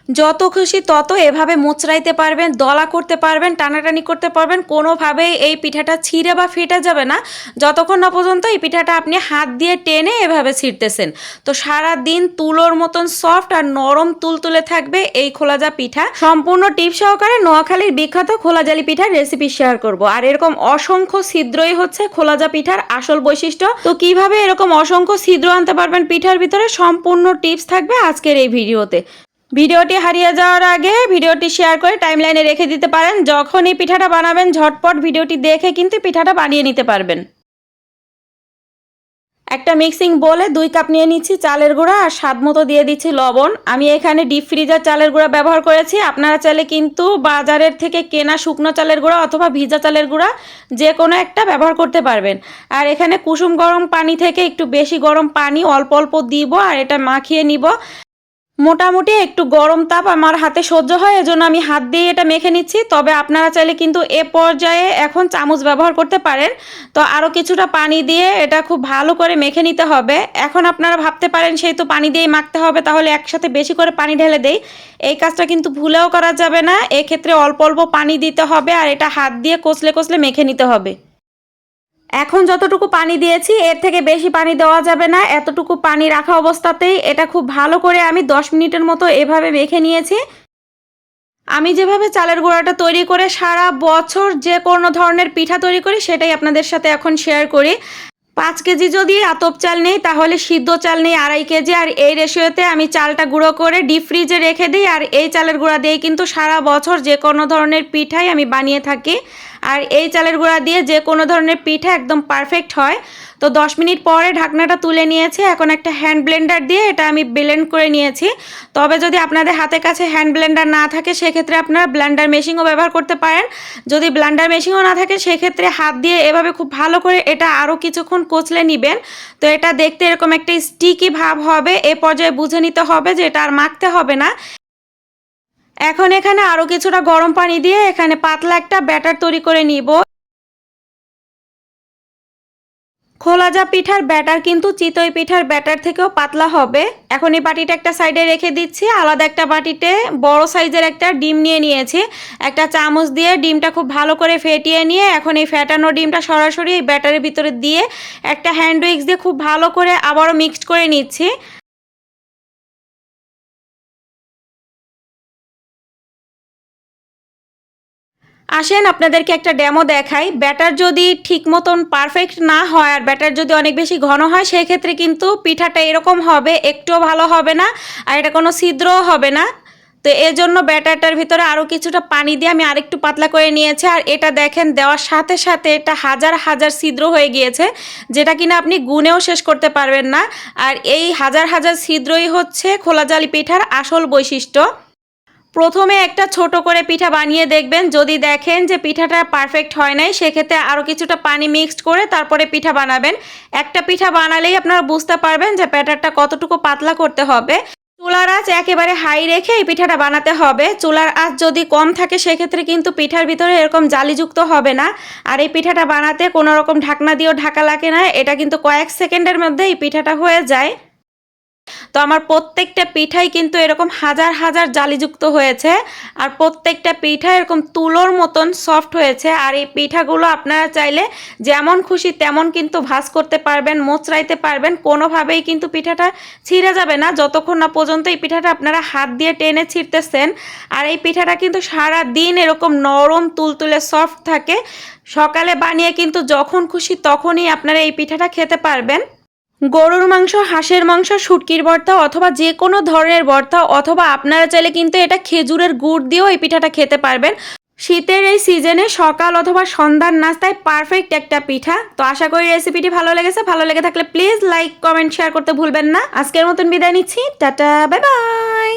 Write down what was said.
যত খুশি তত এভাবে মোচড়াইতে পারবেন, দলা করতে পারবেন, টানাটানি করতে পারবেন, কোনোভাবেই এই পিঠাটা ছিঁড়ে বা ফেটে যাবে না যতক্ষণ না পর্যন্ত এই পিঠাটা আপনি হাত দিয়ে টেনে এভাবে ছিঁড়তেছেন। তো সারা দিন তুলোর মতন সফট আর নরম তুলতুলে থাকবে এই খোলাজা পিঠা। সম্পূর্ণ টিপ সহকারে নোয়াখালীর বিখ্যাত খোলাজালি পিঠার রেসিপি শেয়ার করব। আর এরকম অসংখ্য ছিদ্রই হচ্ছে খোলাজা পিঠার আসল বৈশিষ্ট্য। তো কিভাবে এরকম অসংখ্য ছিদ্র আনতে পারবেন পিঠার ভিতরে, সম্পূর্ণ টিপস থাকবে আজকের এই ভিডিওতে। ভিডিওটি হারিয়ে যাওয়ার আগে ভিডিওটি শেয়ার করে টাইমলাইনে রেখে দিতে পারেন। যখন এই পিঠাটা বানাবেন ঝটপট ভিডিওটি দেখে কিন্তু পিঠাটা বানিয়ে নিতে পারবেন। একটা মিক্সিং বোলে 2 কাপ নিয়ে নিচ্ছি চালের গুঁড়া আর স্বাদ মতো দিয়ে দিচ্ছি লবণ। আমি এখানে ডিপ ফ্রিজার চালের গুঁড়া ব্যবহার করেছি। আপনারা চাইলে কিন্তু বাজারের থেকে কেনা শুকনো চালের গুঁড়া অথবা ভিজা চালের গুঁড়া যে কোনো একটা ব্যবহার করতে পারবেন। আর এখানে কুসুম গরম পানি থেকে একটু বেশি গরম পানি অল্প অল্প দিব আর এটা মাখিয়ে নিব। মোটামুটি একটু গরম তাপ আমার হাতে সহ্য হয়, এজন্য আমি হাত দিয়ে এটা মেখে নিচ্ছি। তবে আপনারা চাইলে কিন্তু এ পর্যায়ে এখন চামচ ব্যবহার করতে পারেন। তো আরও কিছুটা পানি দিয়ে এটা খুব ভালো করে মেখে নিতে হবে। এখন আপনারা ভাবতে পারেন সেই তো পানি দিয়েই মাখতে হবে, তাহলে একসাথে বেশি করে পানি ঢেলে দেই। এই কাজটা কিন্তু ভুলেও করা যাবে না। এক্ষেত্রে অল্প অল্প পানি দিতে হবে আর এটা হাত দিয়ে কচলে কচলে মেখে নিতে হবে। এখন যতটুকু পানি দিয়েছি এর থেকে বেশি পানি দেওয়া যাবে না। এতটুকু পানি রাখা অবস্থাতেই এটা খুব ভালো করে আমি 10 মিনিটের মতো এভাবে মেখে নিয়েছি। আমি যেভাবে চালের গুঁড়াটা তৈরি করে সারা বছর যে কোনো ধরনের পিঠা তৈরি করি সেটাই আপনাদের সাথে এখন শেয়ার করি। 5 কেজি যদি আতপ চাল নেই তাহলে সিদ্ধ চাল নেই 2.5 কেজি। আর এই রেশিওতে আমি চালটা গুঁড়ো করে ডিপ ফ্রিজে রেখে দিই। আর এই চালের গুঁড়া দিয়েই কিন্তু সারা বছর যে কোনো ধরনের পিঠাই আমি বানিয়ে থাকি। আর এই চালের গুঁড়া দিয়ে যে কোনো ধরনের পিঠা একদম পারফেক্ট হয়। তো 10 মিনিট পরে ঢাকনাটা তুলে নিয়েছি। এখন একটা হ্যান্ড ব্লেন্ডার দিয়ে এটা আমি ব্লেন্ড করে নিয়েছি। তবে যদি আপনাদের হাতের কাছে হ্যান্ড ব্লেন্ডার না থাকে সেক্ষেত্রে আপনারা ব্লেন্ডার মেশিনও ব্যবহার করতে পারেন। যদি ব্লেন্ডার মেশিনও না থাকে সেক্ষেত্রে হাত দিয়ে এভাবে খুব ভালো করে এটা আরও কিছুক্ষণ কচলে নেবেন। তো এটা দেখতে এরকম একটা স্টিকি ভাব হবে। এ পর্যায়ে বুঝে নিতে হবে যে এটা আর মাখতে হবে না। এখন এখানে আরও কিছুটা গরম পানি দিয়ে এখানে পাতলা একটা ব্যাটার তৈরি করে নিব। খোলাজা পিঠার ব্যাটার কিন্তু চিতই পিঠার ব্যাটার থেকেও পাতলা হবে। এখন এই বাটিটা একটা সাইডে রেখে দিচ্ছি। আলাদা একটা বাটিতে বড় সাইজের একটা ডিম নিয়ে নিয়েছি। একটা চামচ দিয়ে ডিমটা খুব ভালো করে ফেটিয়ে নিয়ে এখন এই ফেটানো ডিমটা সরাসরি এই ব্যাটারের ভিতরে দিয়ে একটা হ্যান্ড উইক্স দিয়ে খুব ভালো করে আবারও মিক্সড করে নিচ্ছি। আসেন আপনাদেরকে একটা ডেমো দেখাই। ব্যাটার যদি ঠিক মতন পারফেক্ট না হয় আর ব্যাটার যদি অনেক বেশি ঘন হয় সেই ক্ষেত্রে কিন্তু পিঠাটা এরকম হবে, একটুও ভালো হবে না আর এটা কোনো ছিদ্রও হবে না। তো এর জন্য ব্যাটারটার ভিতরে আরও কিছুটা পানি দিয়ে আমি আরেকটু পাতলা করে নিয়েছি। আর এটা দেখেন দেওয়ার সাথে সাথে এটা হাজার হাজার ছিদ্র হয়ে গিয়েছে, যেটা কিনা আপনি গুনেও শেষ করতে পারবেন না। আর এই হাজার হাজার ছিদ্রই হচ্ছে খোলাজালি পিঠার আসল বৈশিষ্ট্য। প্রথমে একটা ছোট করে পিঠা বানিয়ে দেখবেন। যদি দেখেন যে পিঠাটা পারফেক্ট হয় নাই সেক্ষেত্রে আরও কিছুটা পানি মিক্সড করে তারপরে পিঠা বানাবেন। একটা পিঠা বানালেই আপনারা বুঝতে পারবেন যে ব্যাটারটা কতটুকু পাতলা করতে হবে। চুলার আঁচ একেবারে হাই রেখে এই পিঠাটা বানাতে হবে। চুলার আঁচ যদি কম থাকে সেক্ষেত্রে কিন্তু পিঠার ভিতরে এরকম জালিযুক্ত হবে না। আর এই পিঠাটা বানাতে কোনো রকম ঢাকনা দিয়েও ঢাকা লাগে না। এটা কিন্তু কয়েক সেকেন্ডের মধ্যে এই পিঠাটা হয়ে যায়। তো আমার প্রত্যেকটা পিঠাই কিন্তু এরকম হাজার হাজার জালিযুক্ত হয়েছে আর প্রত্যেকটা পিঠা এরকম তুলোর মতন সফট হয়েছে। আর এই পিঠাগুলো আপনারা চাইলে যেমন খুশি তেমন কিন্তু ভাজ করতে পারবেন, মোচড়াইতে পারবেন, কোনোভাবেই কিন্তু পিঠাটা ছিঁড়ে যাবে না যতক্ষণ না পর্যন্ত এই পিঠাটা আপনারা হাত দিয়ে টেনে ছিঁড়তেছেন। আর এই পিঠাটা কিন্তু সারা দিন এরকম নরম তুলতুলে সফট থাকে। সকালে বানিয়ে কিন্তু যখন খুশি তখনই আপনারা এই পিঠাটা খেতে পারবেন। গরুর মাংস, হাঁসের মাংস, শুটকির ভর্তা অথবা যে কোনো ধরনের ভর্তা অথবা আপনারা চাইলে কিন্তু এটা খেজুরের গুড় দিয়েও এই পিঠাটা খেতে পারবেন। শীতের এই সিজনে সকাল অথবা সন্ধ্যার নাস্তায় পারফেক্ট একটা পিঠা। তো আশা করি রেসিপিটি ভালো লেগেছে। ভালো লেগে থাকলে প্লিজ লাইক, কমেন্ট, শেয়ার করতে ভুলবেন না। আজকের মতন বিদায় নিচ্ছি। Tata, bye bye.